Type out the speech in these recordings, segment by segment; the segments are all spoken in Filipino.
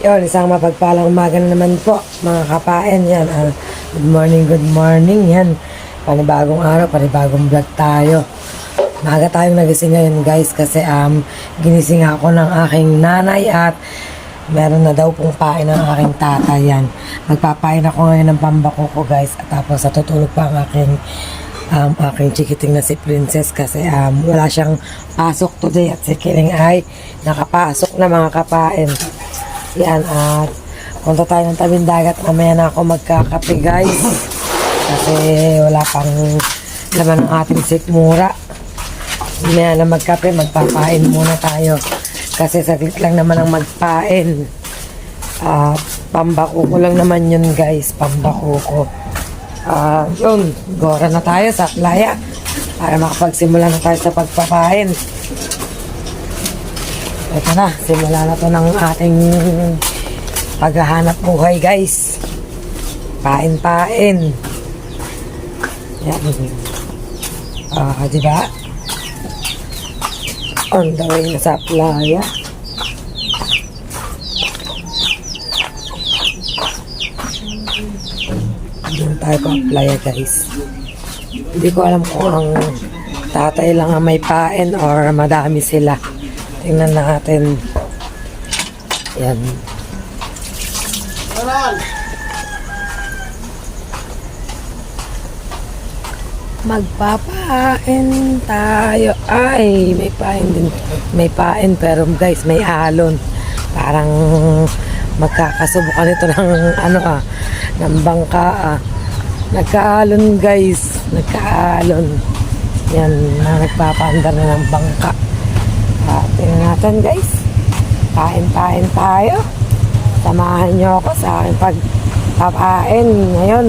Yun, isang mapagpalang umaga na naman po, mga kapain. Yan, good morning. Yan, panibagong araw, panibagong vlog tayo. Maaga tayong nagising ngayon, guys, kasi ginising ako ng aking nanay at meron na daw pong pain ng aking tatay. Yan, magpapain ako ngayon ng pambako ko, guys, at tapos natutulog pa ang aking chikiting na si Princess kasi wala siyang pasok today at si Kiling ay nakapasok na, mga kapain. Yan, at punta tayo ng tabing dagat. Mamaya na ako magkakape, guys, kasi wala pang laman ng ating sikmura. Mamaya na magkape, magpapain muna tayo kasi saglit lang naman ang magpain. Pambako ko lang naman yun, guys, pambako ko. Yun, gora na tayo sa playa para makapagsimula na tayo sa pagpapain. Ito na, simula na to ng ating paghahanap buhay, guys. Pain-pain. Yan. Diba? On the way na sa playa. Doon tayo pa playa, guys. Hindi ko alam kung ang tatay lang ang may pain or madami sila. Tingnan natin. Yan. Magpapain tayo. Ay, may pain din. May pain pero, guys, may alon. Parang magkakasubukan ito ng ng bangka. Nagkaalon, guys. Nagkaalon. Yan, nagpapaandar na ng bangka. Tingnan natin, guys. Pain-pain tayo. Samahan nyo ako sa aking pagpapain ngayon.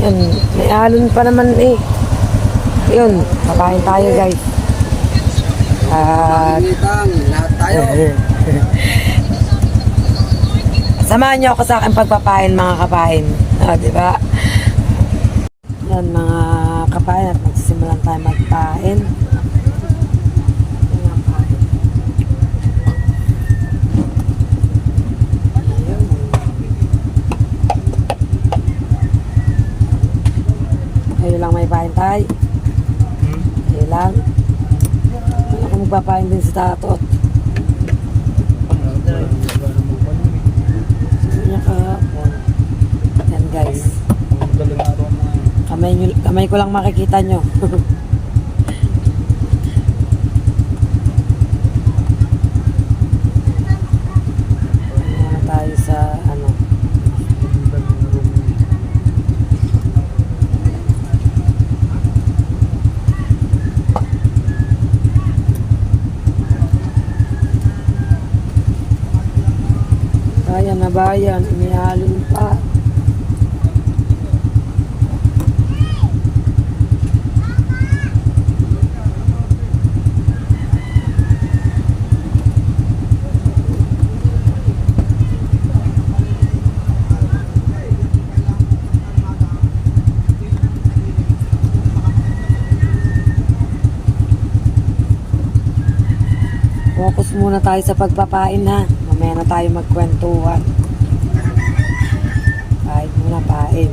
Yan, may alon pa naman eh. Yun, papain tayo, guys. Lahat tayo. Samahan nyo ako sa aking pagpapain, mga kapain. Diba? Yan, mga kapain, at magsisimulan tayo magpain. Ayun lang may pain tayo. Ayun lang. Ako magpapain din sa tatot. Yan, guys. Kamay ko lang makikita nyo. Tayo sa bayan na bayan, inihalon pa. Focus muna tayo sa pagpapain, ha. Mamaya na tayo magkwentuhan. Pain muna, pain.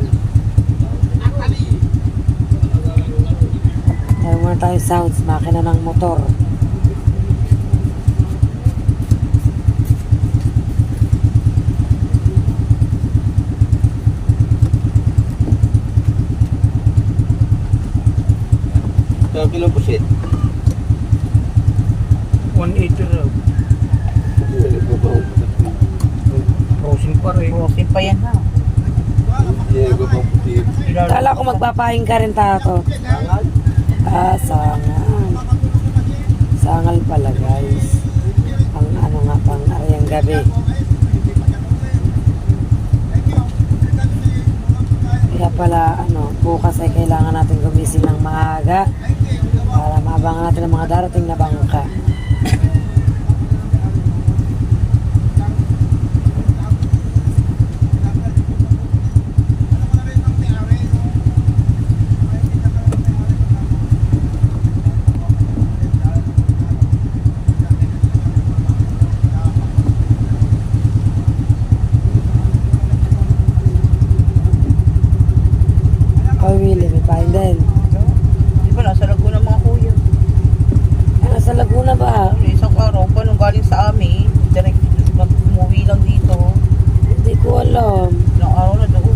Tayo muna tayo sounds, makina ng motor. Kaya kilo pusit. 180 raw. Frozen pa rin. Frozen pa yan, ha? Kala ko magpapain ka rin, tato. Sangal. Sangal pala, guys. Pang arayang gabi. Kaya pala, bukas ay kailangan natin gumising ng maaga para maabangan natin ang mga darating na bangka. Kain din. Di ba nasa Laguna mga kuya? Nasa Laguna ba? Isang araw pa nung galing sa amin, direct umuwi lang dito. Hindi ko alam. Ilang araw na doon.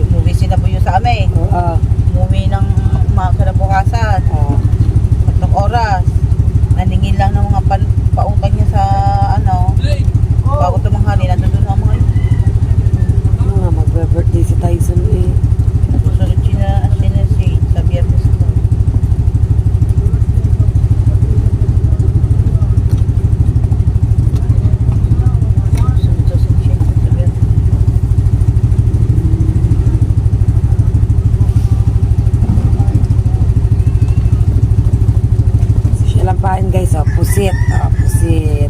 Umuwi sila po yun sa amin. Oo. Umuwi ng mga kinabukasan. 3 oras. Naningin lang ng mga pautang niya sa ano. Bago tumanghali, nandun ang mga yun. Magbe-birthday si Tyson eh. Susunod siya si sa biyernes ko. Susunod daw si Shane sa biyernes. Siya lang pain guys, oh. Pusit. Oh, pusit.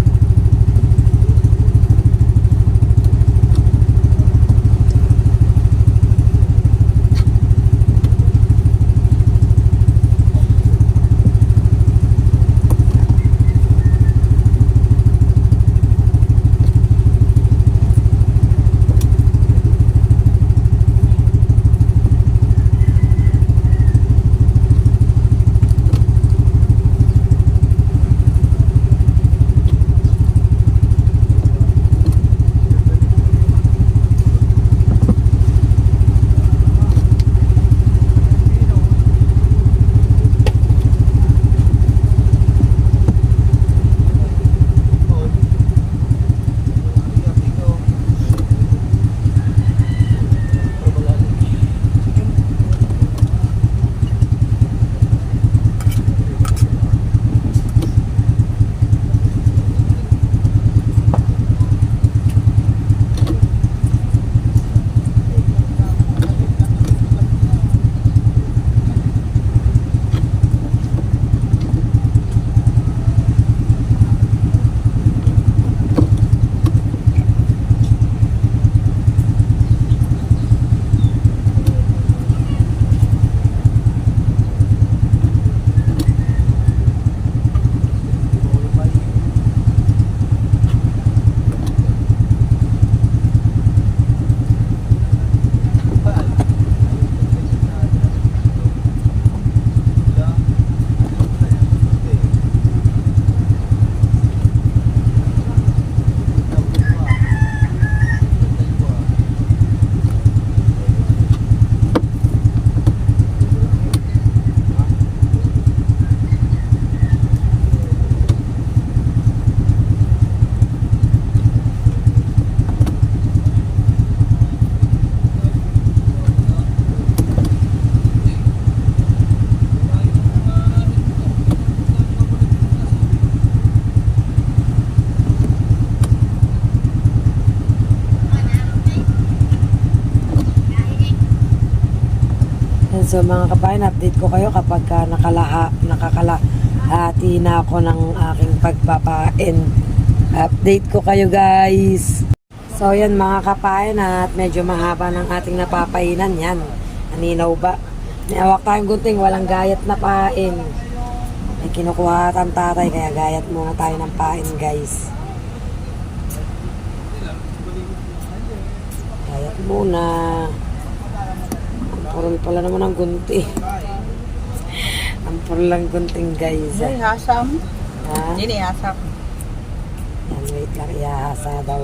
So mga kabayan, update ko kayo kapag nakakalahati na ako ng aking pagpapain. Update ko kayo guys. So yan mga kabayan, at medyo mahaba ng ating napapainan yan. Aninaw ba? Niawak tayong gunting, walang gayat na pain. May kinukuha ang tatay, kaya gayat muna tayo ng pain guys. Gayat muna. Purol pala naman ang gunti. Ang purol lang gunting guys. Ay, hasam. Ha? Hindi hasam. Yan, wait lang, ihahasa daw.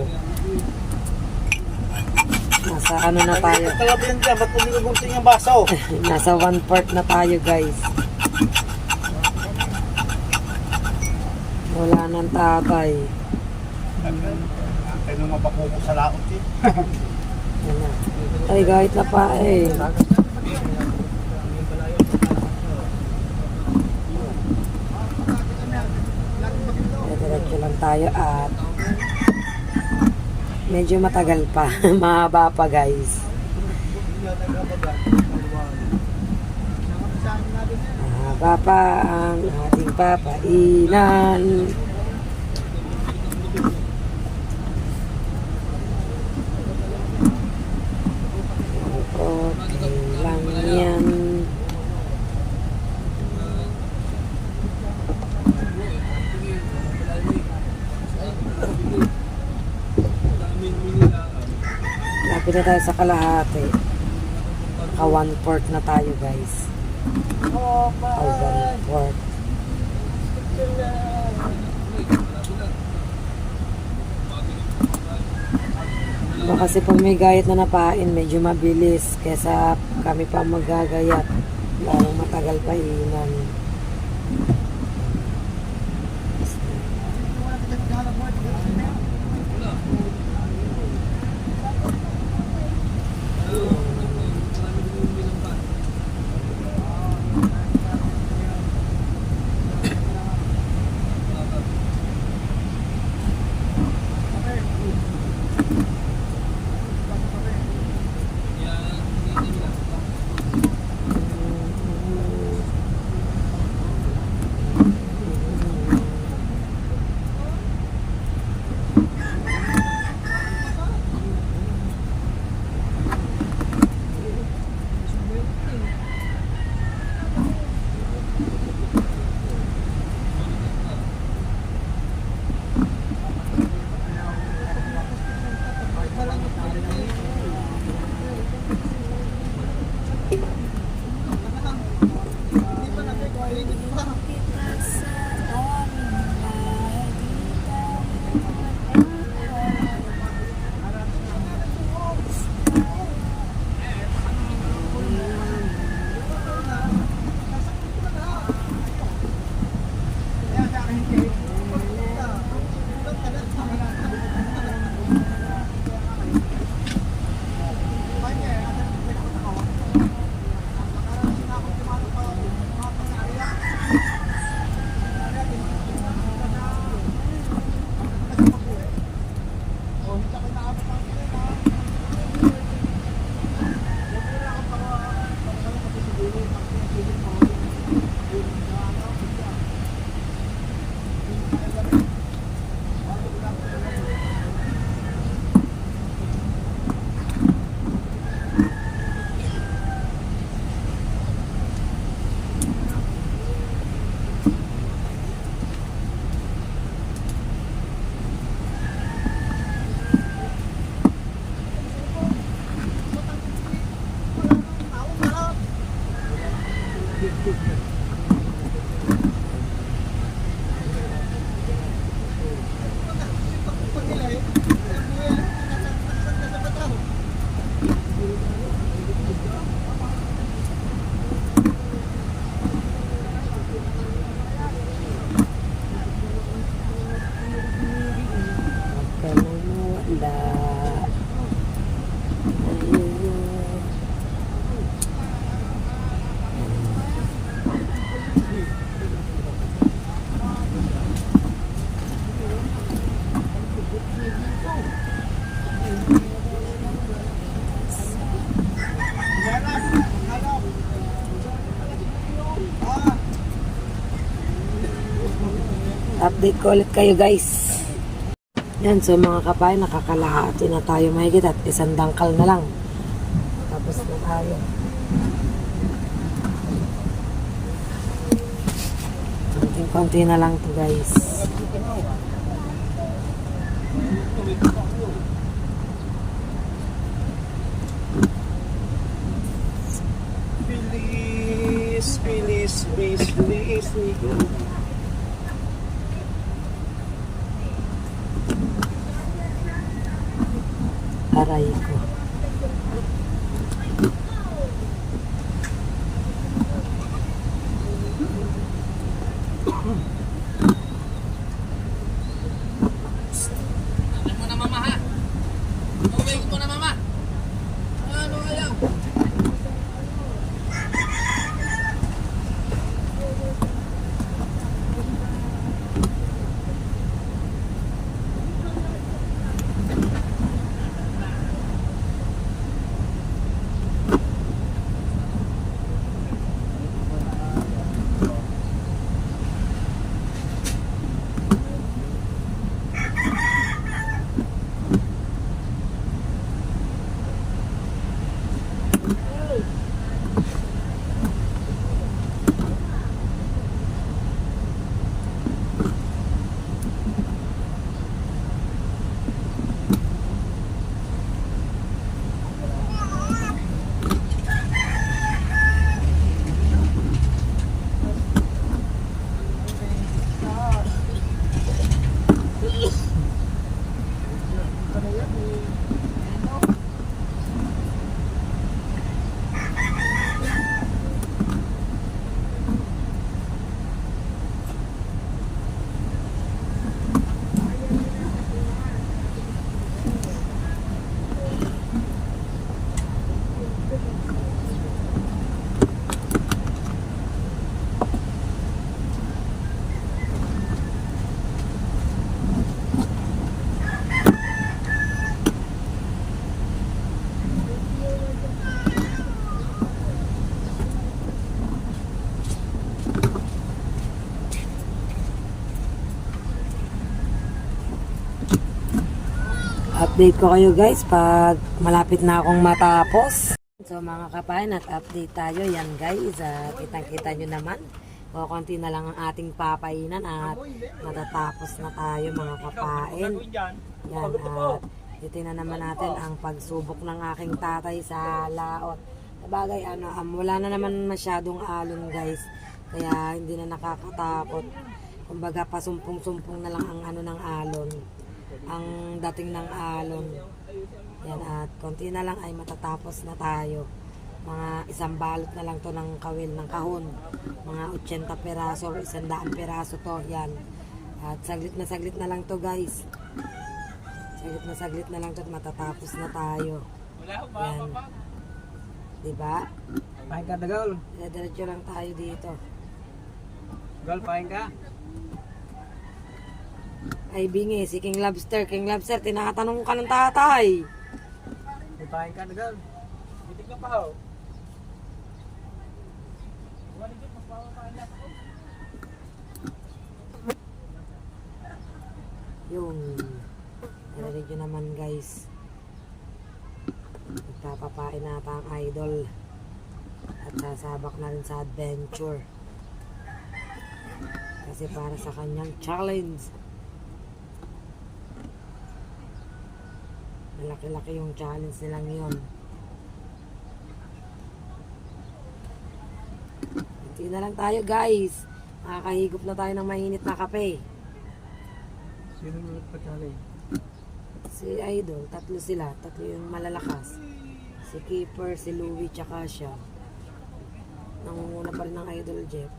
Nasa ano na tayo? Kalabihan dyan, ba't hindi ko gunting yung baso? Nasa 1/4 na tayo guys. Wala nang tatay. Antay nung mapakuko sa laot eh. Yan na. Ay, kahit na pa eh. Diretso lang tayo at medyo matagal pa. Mahaba pa guys. Mahaba pa ang ating papainan. Okay lang yan. Lapit na tayo sa kalahati. Naka 1/4 na tayo guys. 1/4. Kasi pag may gayat na napain, medyo mabilis. Kesa kami pa magagayat. Lalong matagal pa iinan. Update ko ulit kayo guys. Yan, so mga kapay, nakakalahati na tayo mahigit at isang dangkal na lang. Tapos na tayo. Konting-konti na lang to guys. Bilis, bilis, bilis, bilis, bilis. Aray ko. Update ko kayo guys pag malapit na akong matapos. So mga kapain, at update tayo. Yan guys, kitang-kita nyo naman. O konti na lang ang ating papainan at matatapos na tayo mga kapain. Yan, at titingnan naman natin ang pagsubok ng aking tatay sa laot. Sabagay, wala na naman masyadong alon guys. Kaya hindi na nakakatakot. Kumbaga pasumpong-sumpong na lang ang ng alon. Ang dating ng alon. Yan, at konti na lang ay matatapos na tayo. Mga isang balot na lang to ng kawil ng kahon. Mga 80 peraso or 100 peraso to. Yan. At saglit na lang to guys. Saglit na lang to at matatapos na tayo. Yan. Diba? Pahin ka, Dagal. Diretso lang tayo dito. Dagal, pahin ka. Ay bingi, si King Lobster. King Lobster, tinatanong ka ng tatay. Pahin ka, Dagal. Bitig na pa, ho. Yung narinig nyo naman guys, magpapapain nata ang idol at sasabak na rin sa adventure kasi para sa kanyang challenge. Malaki-laki yung challenge nilang yun. Hindi na lang tayo guys, makakahigop na tayo ng mainit na kape. Sino mo nagpa-challenge? Si Idol, tatlo sila. Tatlo yung malalakas. Si Keeper, si Louie, tsaka siya. Nangunguna pa rin ng Idol Jeff.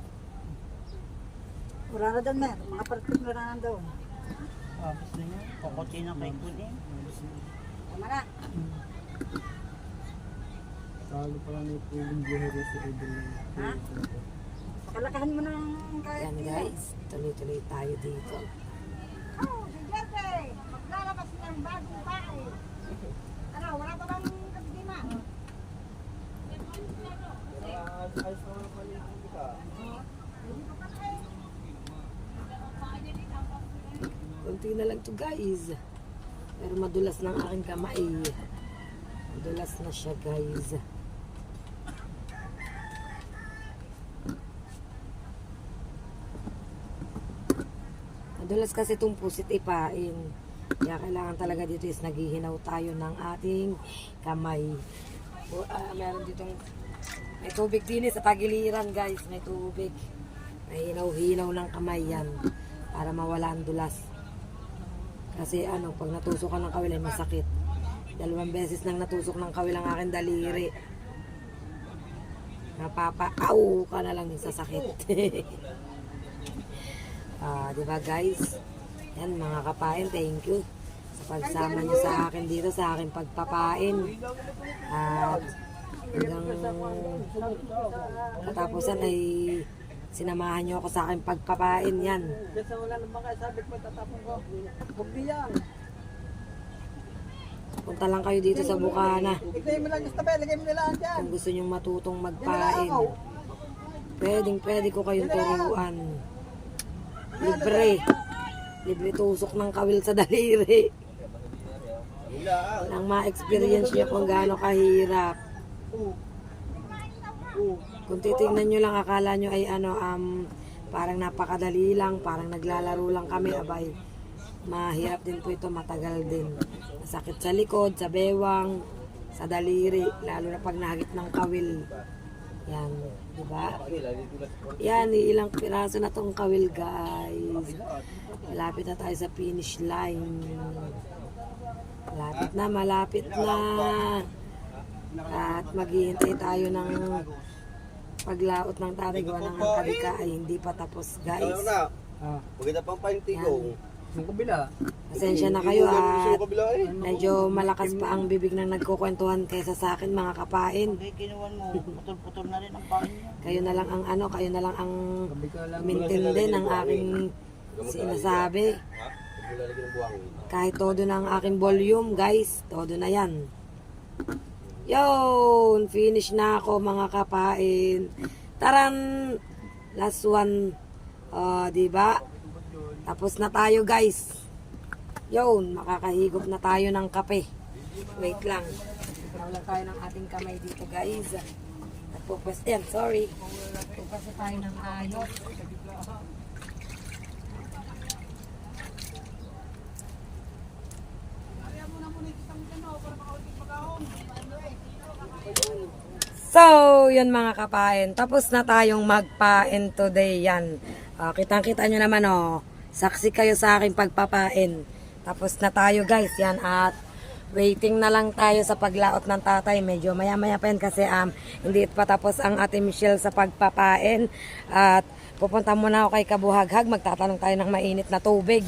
Wala na doon, Mer. Mga parting wala na doon. Tapos na yan. Kukutin na kay Kunin. Tama na. Talo pala ni Pwedeng Buhari sa Idol. Ha? Pakalakahan mo na ang kaya. Yan guys, tuloy-tuloy tayo dito. Oh, si Jete, maglalabas ng bagong bae. Ano, wala pa bang kabigima? Ayos naman ang paligid ka. Kunti na lang to guys. Pero madulas ng aking kamay. Madulas na siya guys. Madulas kasi itong pusit ipain. Kaya kailangan talaga dito is naghihinaw tayo ng ating kamay. Meron ditong may tubig din sa tagiliran guys. May tubig. May hinaw-hinaw ng kamay yan. Para mawala ang dulas. Kasi pag natusok ka ng kawil ay masakit. 2 beses nang natusok ng kawil ang aking daliri. Napapa-aw ka na lang sa sakit. Diba guys? Yan mga kapain, thank you sa pagsama nyo sa akin dito sa aking pagpapain. At hanggang katapusan ay sinamahan nyo ako sa aking pagpapain. Yan. Kasi wala naman kayo sabi ko tatapon ko. Huwag diyan. Punta lang kayo dito sa Bukana Iklayin mo lang yung tabi, lagay mo nila dyan. kung gusto nyo matutong magpain. Pwede ko kayong turuan. Libre tusok ng kawil sa daliri. Nang ma-experience nyo kung gaano kahirap. Kung titingnan nyo lang, akala nyo ay parang napakadali lang, parang naglalaro lang kami, abay. Mahirap din po ito, matagal din. Masakit sa likod, sa bewang, sa daliri, lalo na pag nahagip ng kawil. Yan, di ba? Yan, ilang piraso na tong kawil, guys. Malapit na tayo sa finish line. Malapit na. At maghihintay tayo ng paglaot ng tatay. Gawa ng kabika ay hindi pa tapos, guys. Maganda pang paintigong. Yung kabila. Pasensya na kayo at kabila eh. medyo malakas pa ang bibig ng nagkukwentuhan kaysa sa akin, mga kapain. Hindi kinuwan mo. Putol-putol na rin ang pain niya. Kayo na lang ang mintindi ng aking sinasabi. Kahit todo na ang aking volume, guys. Todo na yan. Yun! Finish na ako, mga kapain. Taran! Last one. Diba? Tapos na tayo, guys. Yun, makakahigop na tayo ng kape. Wait lang. Nawala tayo ng ating kamay dito, guys. Nagpupwes. Yan, sorry. Nagpupwes tayo ng ayos. So, yun mga kapain. Tapos na tayong magpain today. Yan. Kitang-kita nyo naman, oh. Saksi kayo sa aking pagpapain. Tapos na tayo, guys. Yan. At waiting na lang tayo sa paglaot ng tatay. Medyo maya-maya pa yan kasi hindi pa tapos ang ate Michelle sa pagpapain. At pupunta muna ako kay Kabuhaghag. Magtatanong tayo ng mainit na tubig.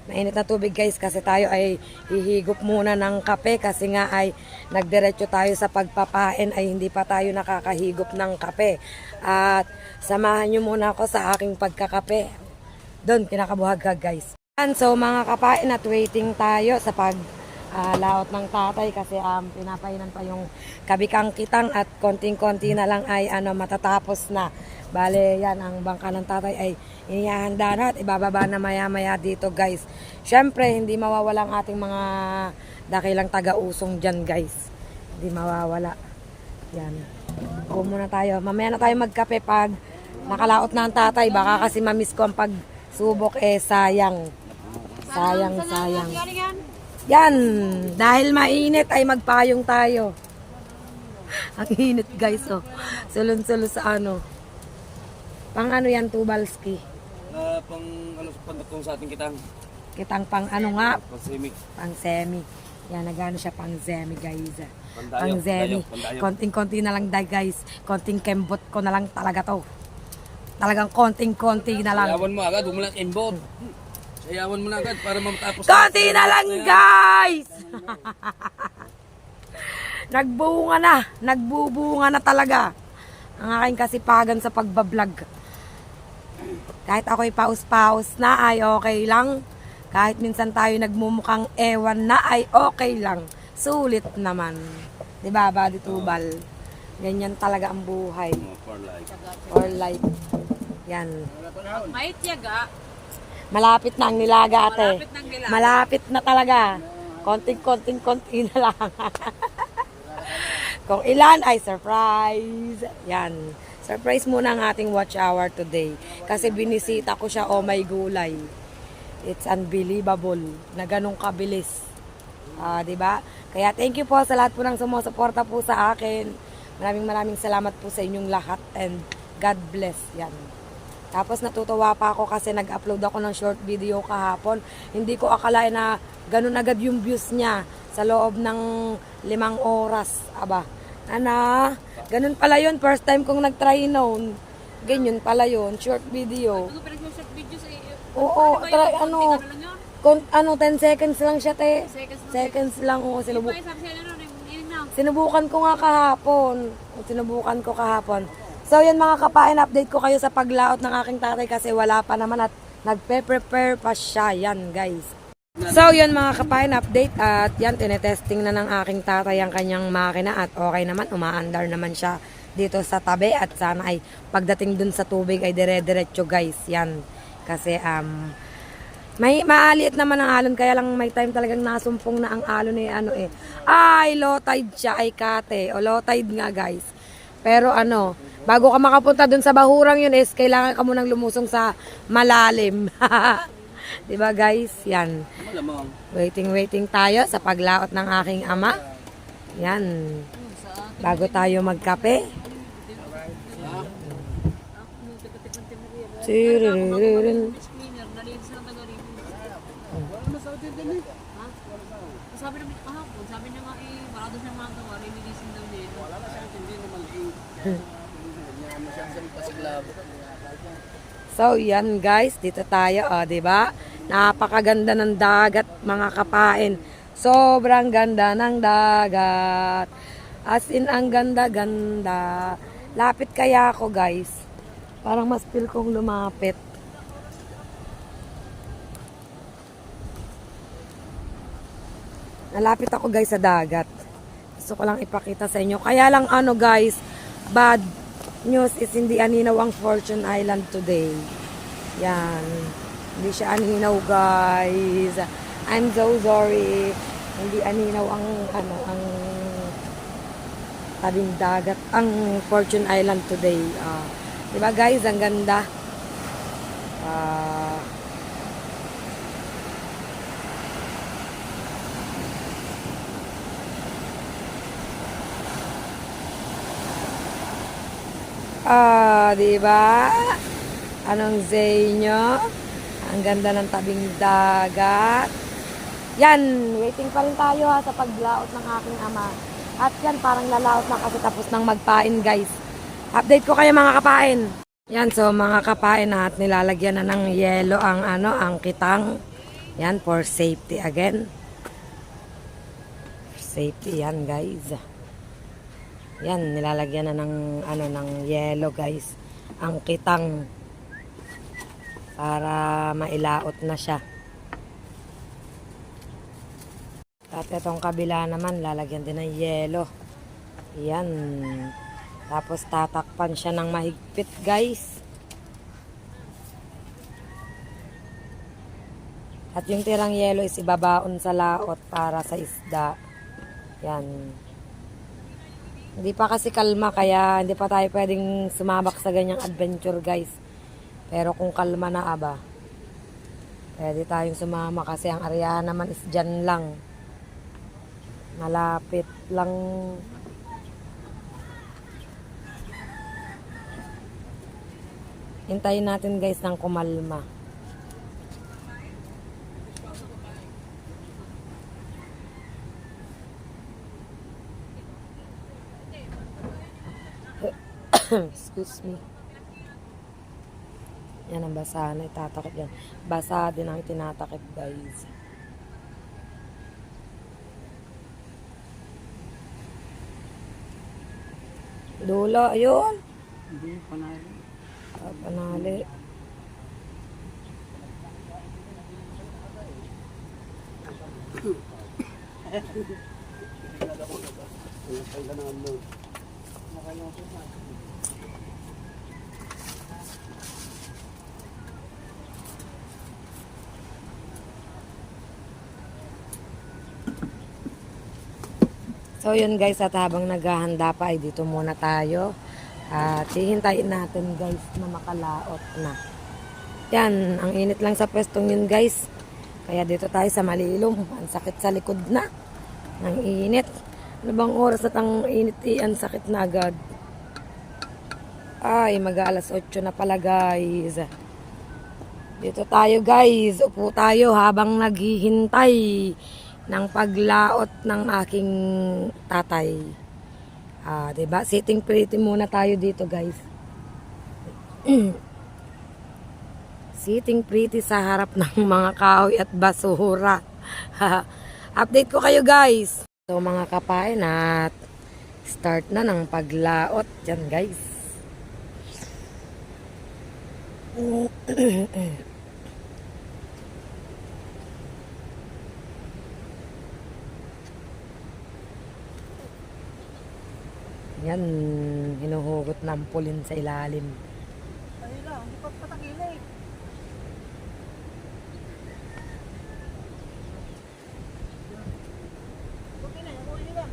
Mainit na tubig, guys, kasi tayo ay hihigop muna ng kape kasi nga ay nagdiretso tayo sa pagpapain ay hindi pa tayo nakakahigop ng kape. At samahan nyo muna ako sa aking pagkakape. Doon, kinakabuhaghag, guys. And so mga kapain at waiting tayo sa laot ng tatay kasi pinapainan pa yung kabikang kitang at konting-konti na lang ay matatapos na. Bale, yan, ang bangka ng tatay ay inihahanda na at ibababa na maya-maya dito, guys. Syempre, hindi mawawala ang ating mga dakilang taga-usong dyan, guys. Hindi mawawala. Yan. Go muna tayo. Mamaya na tayo magkape pag nakalaot na ang tatay. Baka kasi mamiss ko ang pagsubok, sayang. Sayang. Yan. Dahil mainit ay magpayong tayo. Ang init, guys, oh. Sulon-sulo sa Pang yan, Tubalski? Pang pandakong sa ating kitang. Kitang pang nga? Pang semi. Pang semi. Yan, nagano siya pang semi, guys. Pandayo, Pang semi. pandayo. Konting-konti na lang, guys. Konting kembot ko na lang talaga to. Talagang konting-konti na lang. Sayawan mo agad, huwag mo lang imbot. Sayawan mo na agad para matapos. Konti na lang, guys! Nagbubunga na. Nagbubunga na talaga. Ang aking kasipagan sa pagbablog. Kahit ako'y paus-paus na ay okay lang. Kahit minsan tayo nagmumukhang ewan na ay okay lang. Sulit naman. Diba, Badi Tubal? Ganyan talaga ang buhay. For life. For life. Yan. May tiyaga. Malapit na ang nilaga, ate. Malapit na ang nilaga. Malapit na talaga. Konting na lang. Kung ilan ay surprise. Yan. Surprise muna ang ating watch hour today. Kasi binisita ko siya, oh my gulay. It's unbelievable na ganun kabilis. Diba? Kaya thank you po sa lahat po ng sumusuporta po sa akin. Maraming salamat po sa inyong lahat and God bless. Yan. Tapos natutuwa pa ako kasi nag-upload ako ng short video kahapon. Hindi ko akalain na ganun agad yung views niya sa loob ng 5 oras. Aba, ganun pala yun. First time kong nag-try noon. Ganyan pala yun. Short video. Oo, try, 10 seconds lang siya, te. Seconds lang, oo. Sinubukan ko nga kahapon. So, yan mga kapain, update ko kayo sa paglaot ng aking tatay kasi wala pa naman at nagpe-prepare pa siya. Yan, guys. So, yun mga kapain, update at yan, tinetesting na ng aking tatay ang kanyang makina at okay naman, umaandar naman siya dito sa tabi at sana ay pagdating dun sa tubig ay dire-diretso, guys. Yan. Kasi, may maaliit naman ang alon kaya lang may time talagang nasumpong na ang alon ay low tide siya ay kate o low tide nga, guys. Pero bago ka makapunta dun sa bahurang yun kailangan ka munang lumusong sa malalim. Diba, guys? Yan. Waiting tayo sa paglaot ng aking ama. Yan. Bago tayo magkape. Sabi namin kahapon, sabi niya nga wala doon siya mga gawa, releasing daw niya. Wala na siya, hindi naman So, yan, guys, dito tayo, diba? Napakaganda ng dagat, mga kapain. Sobrang ganda ng dagat. As in, ang ganda-ganda. Lapit kaya ako, guys. Parang mas feel kong lumapit. Nalapit ako, guys, sa dagat. Gusto ko lang ipakita sa inyo. Kaya lang guys, bad news is hindi aninaw ang Fortune Island today. Yan. Hindi siya aninaw, guys. I'm so sorry. Hindi aninaw ang ang tabing dagat, ang Fortune Island today. Di ba guys, ang ganda. Ah, di ba? Anong say nyo? Ang ganda ng tabing dagat. Yan, waiting pa rin tayo ha sa paglaot ng aking ama. At yan, parang lalaot na kasi tapos nang magpain guys. Update ko kayo mga kapain. Yan, so mga kapain at nilalagyan na ng yelo ang ang kitang. Yan, for safety again. Safety yan guys. Yan, nilalagyan na ng ng yelo guys. Ang kitang para mailaot na siya. At itong kabila naman, lalagyan din ng yelo. Yan. Tapos tatakpan siya ng mahigpit, guys. At yung tirang yelo is ibabaon sa laot para sa isda. Yan. Hindi pa kasi kalma, kaya hindi pa tayo pwedeng sumabak sa ganyang adventure, guys. Pero kung kalma na aba, pwede tayong sumama kasi ang area naman is dyan lang. Malapit lang. Hintayin natin guys ng kumalma. Excuse me. Yan ang basa na itatakip yan. Basa din ang tinatakip guys. Dulo, ayun. Hindi, panalo. Panali. So yun guys, at habang naghahanda pa ay dito muna tayo. At hihintayin natin guys na makalaot na. Yan, ang init lang sa pwestong yun guys. Kaya dito tayo sa malilom. Ang sakit sa likod na. Ang init. Ano bang oras at ang init ang sakit na agad. Ay, mag-alas 8 na pala guys. Dito tayo guys. Upo tayo habang naghihintay ng paglaot ng aking tatay. Diba? Sitting pretty muna tayo dito, guys. Sitting pretty sa harap ng mga kahoy at basura. Update ko kayo, guys. So, mga kapain at start na ng paglaot. Diyan, guys. Yan, hinuhugot ng pulin sa ilalim. Ayun lang, hindi pa patakilay. Okay na, nakuha nila.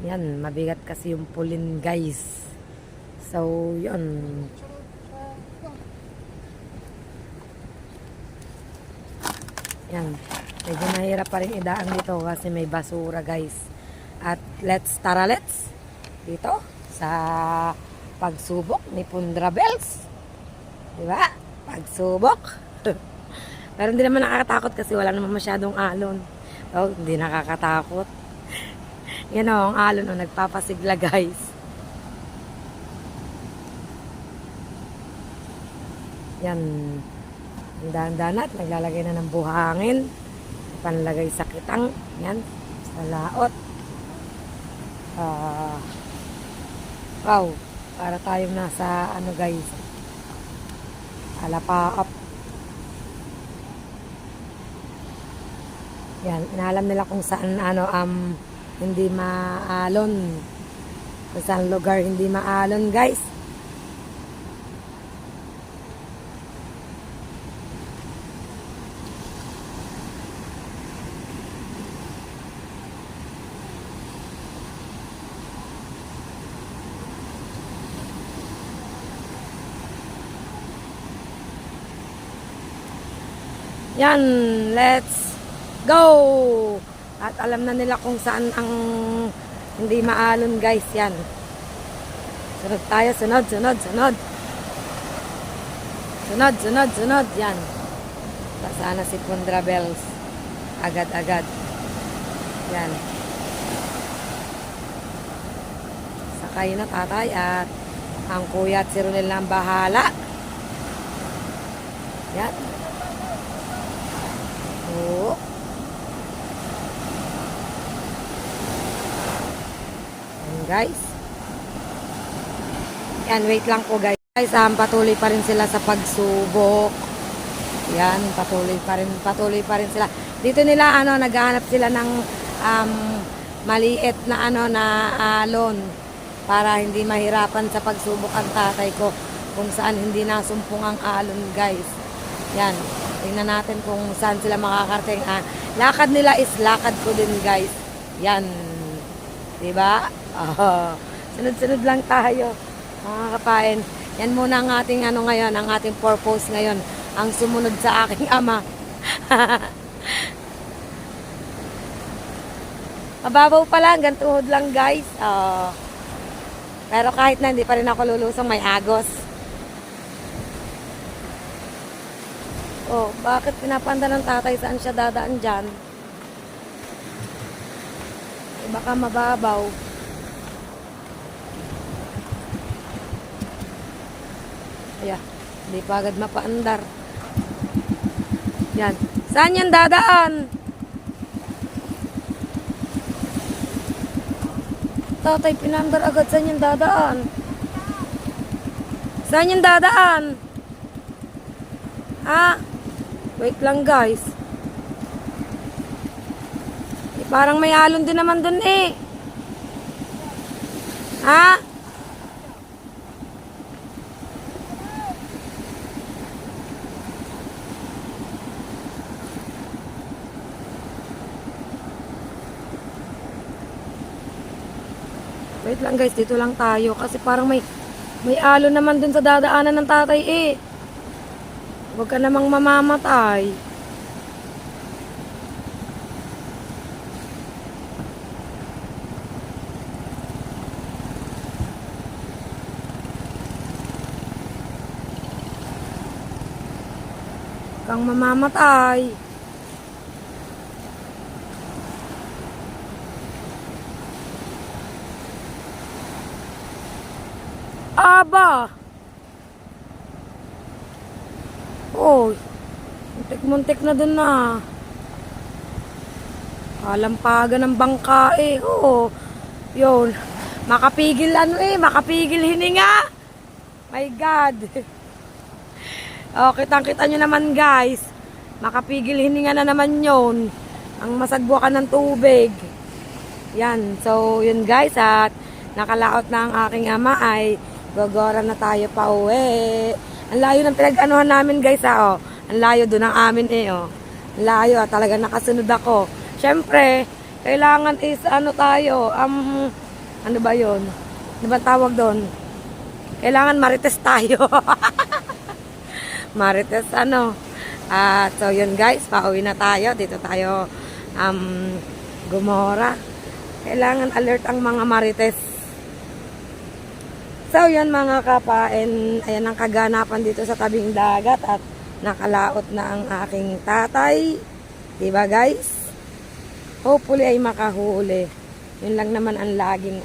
Yan, mabigat kasi yung pulin guys. So, yun. Yan. Medyo mahirap pa rin idaan dito kasi may basura guys. At let's dito sa pagsubok ni Pundra Bells. Diba? Pagsubok. Pero hindi naman nakakatakot kasi wala naman masyadong alon. Oh, hindi nakakatakot. Yan o, ang alon o, nagpapasigla guys. Yan. Ang dahan-dahan at naglalagay na ng buhangin. Panlagay sa kitang. Yan. Sa laot. Wow. Para tayong nasa ano guys. Alapaap. Yan. Inalam nila kung saan hindi maalon. Kung saan lugar hindi maalon, guys. Yan, let's go! At alam na nila kung saan ang hindi maalon, guys. Yan. Sunod tayo, sunod, sunod, sunod. Sunod, sunod, sunod. Yan. Sana si Pundra Bells. Agad-agad. Yan. Sakay na tatay at ang kuya at si Ronel na ang bahala. Yan. Oo. Yan, guys. Yan, wait lang po, guys. Guys, patuloy pa rin sila sa pagsubok. Yan, patuloy pa rin sila. Dito nila, naghahanap sila ng maliit na, na alon para hindi mahirapan sa pagsubok ang tatay ko kung saan hindi nasumpong ang alon, guys. Yan. Tingnan natin kung saan sila makakarating. Lakad nila is lakad ko din, guys. Yan. Diba? Sunod-sunod lang tayo, mga kapain. Yan muna ang ating ngayon, ang ating purpose ngayon. Ang sumunod sa aking ama. Mababaw pa lang, gantuhod lang, guys. Pero kahit na, hindi pa rin ako lulusong, may agos. Oh, bakit pinapanda ng tatay saan siya dadaan dyan? Eh, baka mababaw. Ayan, hindi pa agad mapaandar. Yan. Saan yan dadaan? Tatay, pinandar agad. Saan yan dadaan? Saan yan dadaan? Ha? Wait lang, guys. Eh, parang may alon din naman dun eh. Ha? Wait lang, guys, dito lang tayo kasi parang may alon naman dun sa dadaanan ng tatay eh. Huwag ka namang mamamatay. Huwag kang mamamatay. Aba! Oh, muntik-muntik na dun na. Kalampagan ng bangka eh. Oo. Yun. Makapigil makapigil hininga. My God. Oh, kitang-kita nyo naman, guys. Makapigil hininga na naman yun. Ang masagbukan ng tubig. Yan. So, yun, guys. At nakalaot na ang aking ama ay gogora na tayo pa uwi. Ang layo ng pinag-anuhan namin, guys, oh. Ang layo doon ang amin oh. Ang layo, talaga nakasunod ako. Siyempre, kailangan is, tayo, ano ba yun? Ano ba tawag doon? Kailangan marites tayo. Marites, so, yun, guys, pauwi na tayo. Dito tayo, Gomora. Kailangan alert ang mga marites. So, yan mga kapain, ayan ang kaganapan dito sa tabing dagat at nakalaot na ang aking tatay. Diba, guys? Hopefully ay makahuli. Yun lang naman ang laging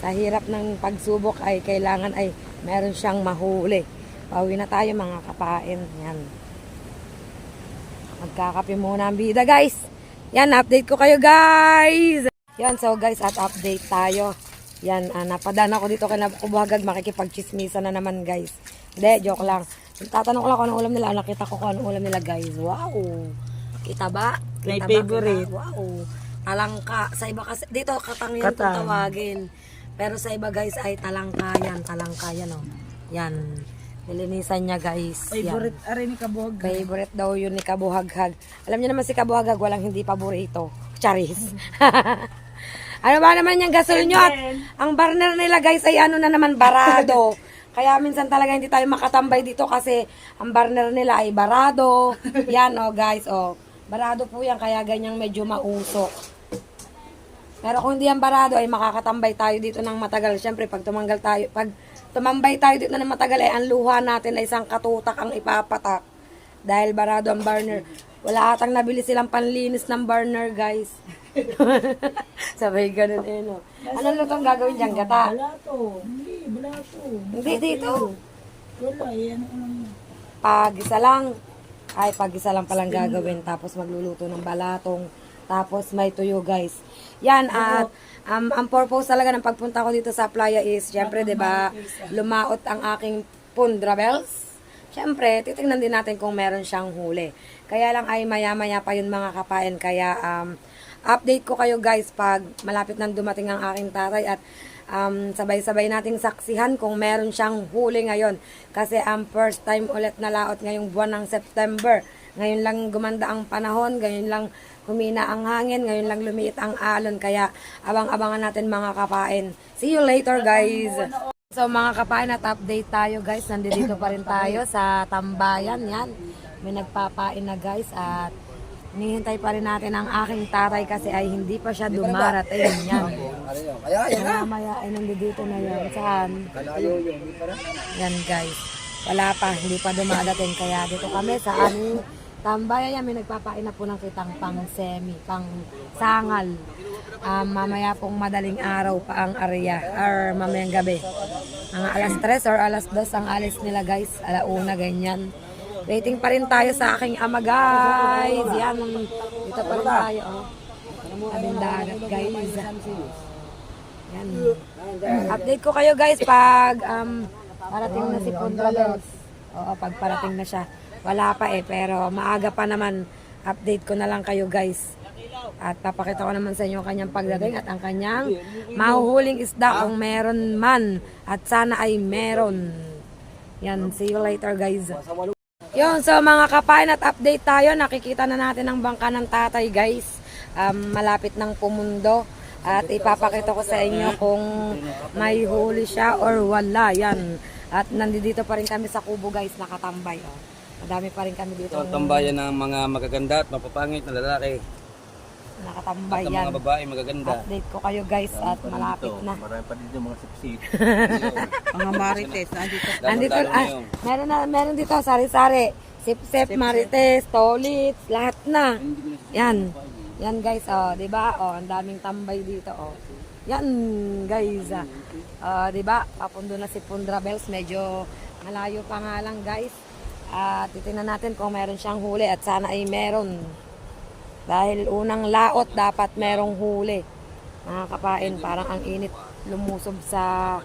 sa hirap ng pagsubok ay kailangan ay meron siyang mahuli. Pauwi na tayo mga kapain. Yan. Magkakape muna ang bida, guys. Yan, update ko kayo, guys. Yan, so guys, at update tayo. Yan, napadaan ako dito kay Nabubuhagag, makikipagchismisa na naman, guys. Hindi, joke lang. Tatanong ko lang kung anong ulam nila. Nakita ko kung anong ulam nila, guys. Wow! Kita ba? My Kita ba? favorite. Wow! Talangka. Sa iba kasi, dito katangyan kung tawagin. Pero sa iba guys ay talangkayan, oh. Yan. Nilinisan niya guys. Favorite ari ni Kabuhag. Favorite daw yun ni Kabuhaghag. Alam niyo naman si Kabuhaghag, walang hindi paborito. Charis. Ano ba naman yung gasol nyo? At ang burner nila guys ay ano na naman, barado. Kaya minsan talaga hindi tayo makatambay dito kasi ang burner nila ay barado. Yan oh guys, oh. Barado po yan, kaya ganyang medyo mausok. Pero kung hindi yan barado ay makakatambay tayo dito ng matagal. Siyempre pag tumambay tayo dito ng matagal ay ang luha natin ay isang katutak ang ipapatak. Dahil barado ang burner. Wala atang nabili silang panlinis ng burner guys. Sabay ganun eh no. Ano na itong gagawin dyan, gata? Balato. Hindi, balato. Hindi dito. Wala, yan ako lang. Pag-isa lang. Ay, pag-isa lang palang gagawin. Tapos magluluto ng balatong. Tapos may tuyo guys. Yan at ang purpose talaga ng pagpunta ko dito sa playa is, syempre 'di ba, lumaot ang aking pundra bells. Syempre, titingnan din natin kung meron siyang huli. Kaya lang ay maya-maya pa yun mga kapain. Kaya update ko kayo guys pag malapit nang dumating ang aking tatay at sabay-sabay nating saksihan kung meron siyang huli ngayon. Kasi ang first time ulit na laot ngayong buwan ng September. Ngayon lang gumanda ang panahon, ngayon lang humina ang hangin, ngayon lang lumiit ang alon. Kaya abang-abangan natin mga kapain. See you later guys! So mga kapain, at update tayo guys. Nandito pa rin tayo sa tambayan. Yan. May nagpapain na guys at hinihintay pa rin natin ang aking tatay kasi ay hindi pa siya dumarating. Yan. Maya ay nandito na yan. Saan? Yan guys. Wala pa. Hindi pa dumadating. Kaya dito kami sa aming tambayan. Yan. May nagpapain na po ng kitang pang semi, pang sangal. Mamaya pong madaling araw pa ang area or mamayang gabi. Mga alas 3 or alas 2 ang alis nila guys. Alauna ganyan. Waiting pa rin tayo sa aking ama guys. Yan. Dito pa rin tayo. Oh. Abing dagat guys. Yan. Update ko kayo guys pag parating na si Pundra Bells. Oo, pag parating na siya. Wala pa eh, pero maaga pa naman. Update ko na lang kayo guys. At papakita ko naman sa inyo ang kanyang pagdating at ang kanyang mahuhuling isda kung meron man. At sana ay meron. Yan, see you later guys. Yun, so mga kapain at update tayo. Nakikita na natin ang bangka ng tatay guys. Malapit ng pumundo. At ipapakita ko sa inyo kung may huli siya or wala. Yan. At nandito pa rin kami sa kubo guys, nakatambay. Oh. Madami pa rin kami dito. Ito ang tambayan ng mga magaganda at mapapangit na lalaki. Nakatambay At ang yan. mga babae magaganda. Update ko kayo guys at malapit na. Marami pa dito mga sipsip. Mga marites, nandito. Nandito, meron dito sari-sari. Sip-sip, marites, tolits, lahat na. Yan. Yan guys, oh, 'di ba? Oh, ang daming tambay dito, oh. Yan guys. 'Di ba? Papundo na si Pundra Bells, medyo malayo pa nga lang guys. Titingnan natin kung meron siyang huli at sana ay meron. Dahil unang laot dapat merong huli. Mga kapain, parang ang init lumusob sa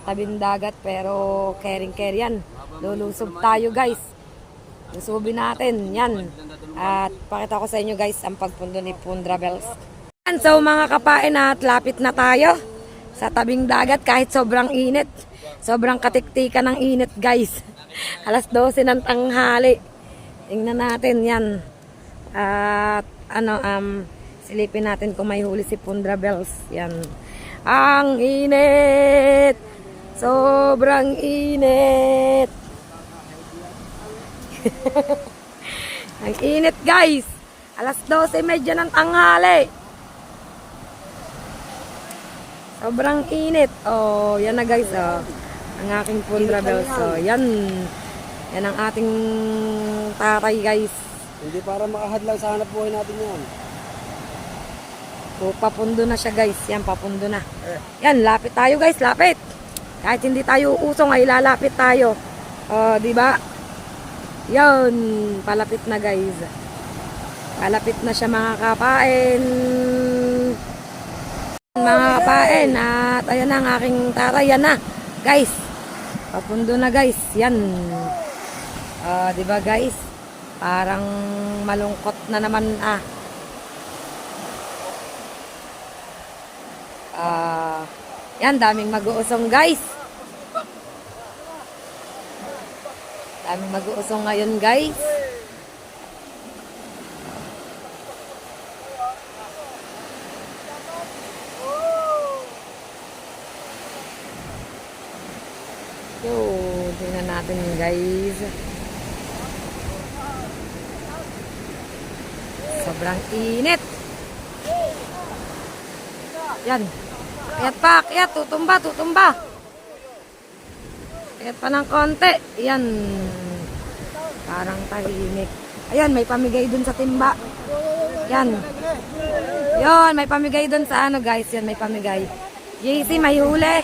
tabing dagat pero kering-ker yan. Lulusob tayo guys. Lusubin natin, yan. At pakita ko sa inyo guys ang pagpundo ni Pundra Bells. So mga kapain, at lapit na tayo sa tabing dagat kahit sobrang init. Sobrang katiktikan ng init guys. Alas 12 ng tanghali. Tingnan natin yan. At silipin natin kung may huli si Pundra Bells. Yan. Ang init! Sobrang init! Ang init guys! Alas 12:30 ng tanghali. Sobrang init. Oh, yan na guys. Oh. Ang aking Pundra Bells. Oh, yan. Yan ang ating tatay guys. Hindi para makahadlang sa hanap buhay natin yan. So, papundo na siya guys. Yan, papundo na. Yan, lapit tayo guys, lapit. Kahit hindi tayo usong ay lalapit tayo. Di ba? Yan, palapit na guys. Palapit na siya mga kapain. Mga kapain, at ayan na ang aking tatay. Yan na, guys. Papundo na guys. Yan. Di ba guys? Parang malungkot na naman Yan, daming mag-uusong guys. Daming mag-uusong ngayon guys. Yo, tingnan natin guys. Sobrang init. Yan. Kayat pa, kayat. Tutumba, tutumba. Kayat pa ng konti. Yan. Parang tahimik. Ayan, may pamigay dun sa timba. Yan. Yon, may pamigay dun sa ano guys. Yan, may pamigay. JC, may huli.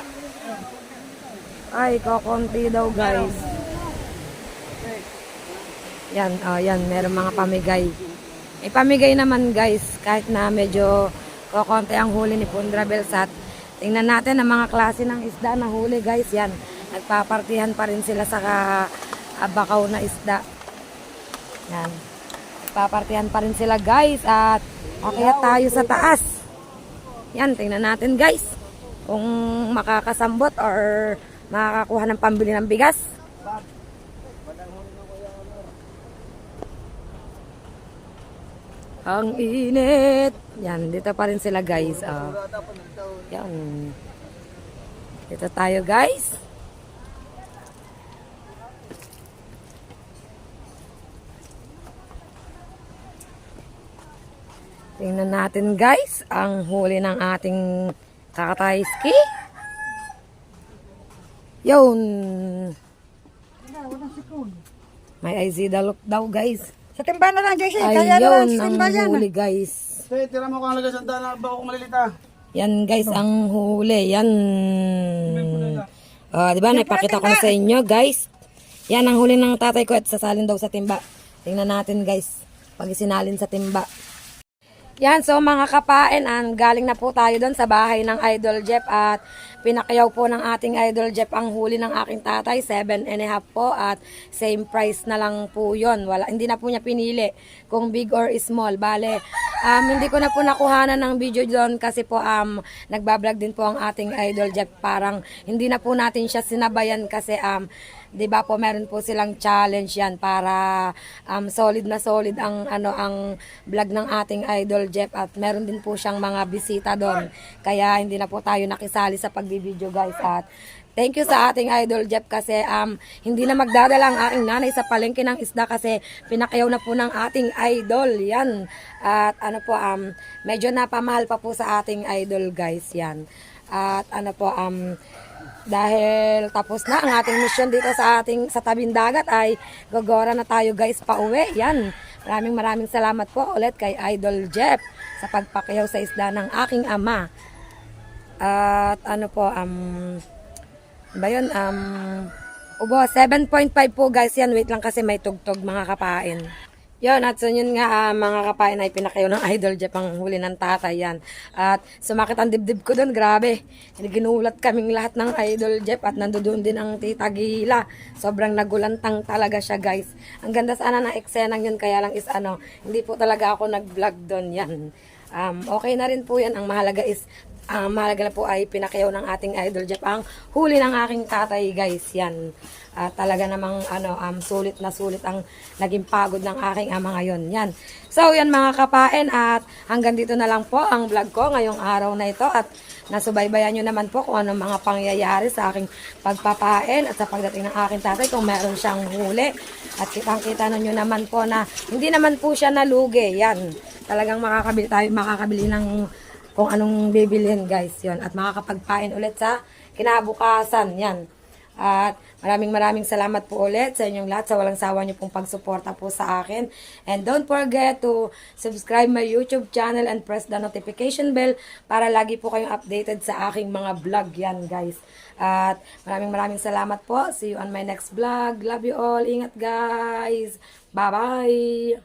Ay, kokonti daw guys. Yan, oh, yan. Meron mga pamigay. May pamigay naman guys. Kahit na medyo kokonti ang huli ni Pundra Belsat. Tingnan natin ang mga klase ng isda na huli guys. Yan. Nagpapartihan pa rin sila sa bakaw na isda. Yan. Nagpapartihan pa rin sila guys. At akyat tayo sa taas. Yan. Tingnan natin guys. Kung makakasambot or makakakuha ng pambili ng bigas. Ang init. Yan, dito pa rin sila guys. Yan. Dito tayo guys. Tingnan natin guys ang huli ng ating kakatayski. Yun. May IZ look daw guys. Sa timba na lang, JC. Kaya na lang Ayun sa ang timba yan. huli guys. Say, tira mo kung halaga sandaan na bako kong malilita. Yan guys ang huli. Yan. Diba napakita ko na sa inyo guys. Yan ang huli ng tatay ko at sasalin daw sa timba. Tingnan natin guys. Pag isinalin sa timba. Yan, so mga kapain, galing na po tayo doon sa bahay ng Idol Jeff at pinakayaw po ng ating Idol Jeff ang huli ng aking tatay, 7.5 po at same price na lang po yun. Hindi na po niya pinili kung big or small. Bale, hindi ko na po nakuhanan ng video doon kasi po nagbablog din po ang ating Idol Jeff. Parang hindi na po natin siya sinabayan kasi 'di ba po meron po silang challenge yan para solid na solid ang ang vlog ng ating Idol Jeff at meron din po siyang mga bisita doon. Kaya hindi na po tayo nakisali sa pagbibideo guys at thank you sa ating Idol Jeff kasi hindi na magdadala ang aking nanay sa palengke ng isda kasi pinakayaw na po ng ating idol yan. At medyo napamahal pa po sa ating idol guys yan. At dahil tapos na ang ating mission dito sa tabing dagat ay gagora na tayo guys pauwi. Yan. Maraming salamat po ulit kay Idol Jeff sa pagpakayaw sa isda ng aking ama. At ba yun? Ubo, 7.5 po guys yan. Wait lang kasi may tugtog mga kapain. Yun, at so yun nga mga kapain ay pinakayaw ng Idol Jeff ang huli ng tatay yan. At sumakit ang dibdib ko doon, grabe. Ginulat kaming lahat ng Idol Jeff at nandoon din ang tita Gila. Sobrang nagulantang talaga siya guys. Ang ganda sana ng eksenang yun kaya lang is hindi po talaga ako nag-vlog doon yan. Okay na rin po yan. Ang mahalaga is mahalaga na po ay pinakayaw ng ating Idol Jeff ang huli ng aking tatay guys yan. Talaga namang sulit na sulit ang naging pagod ng aking ama ngayon yan. So yan mga kapain at hanggang dito na lang po ang vlog ko ngayong araw na ito at nasubaybayan nyo naman po kung anong mga pangyayari sa aking pagpapain at sa pagdating ng aking tatay kung meron siyang huli at kitang-kita nyo naman po na hindi naman po siya nalugi yan. Talagang makakabili ng kung anong bibilhin guys yon at makakapagpain ulit sa kinabukasan yan. At maraming salamat po ulit sa inyong lahat sa walang sawa nyo pong pagsuporta po sa akin. And don't forget to subscribe my YouTube channel and press the notification bell para lagi po kayong updated sa aking mga vlog yan guys. At maraming salamat po. See you on my next vlog. Love you all. Ingat guys. Bye-bye.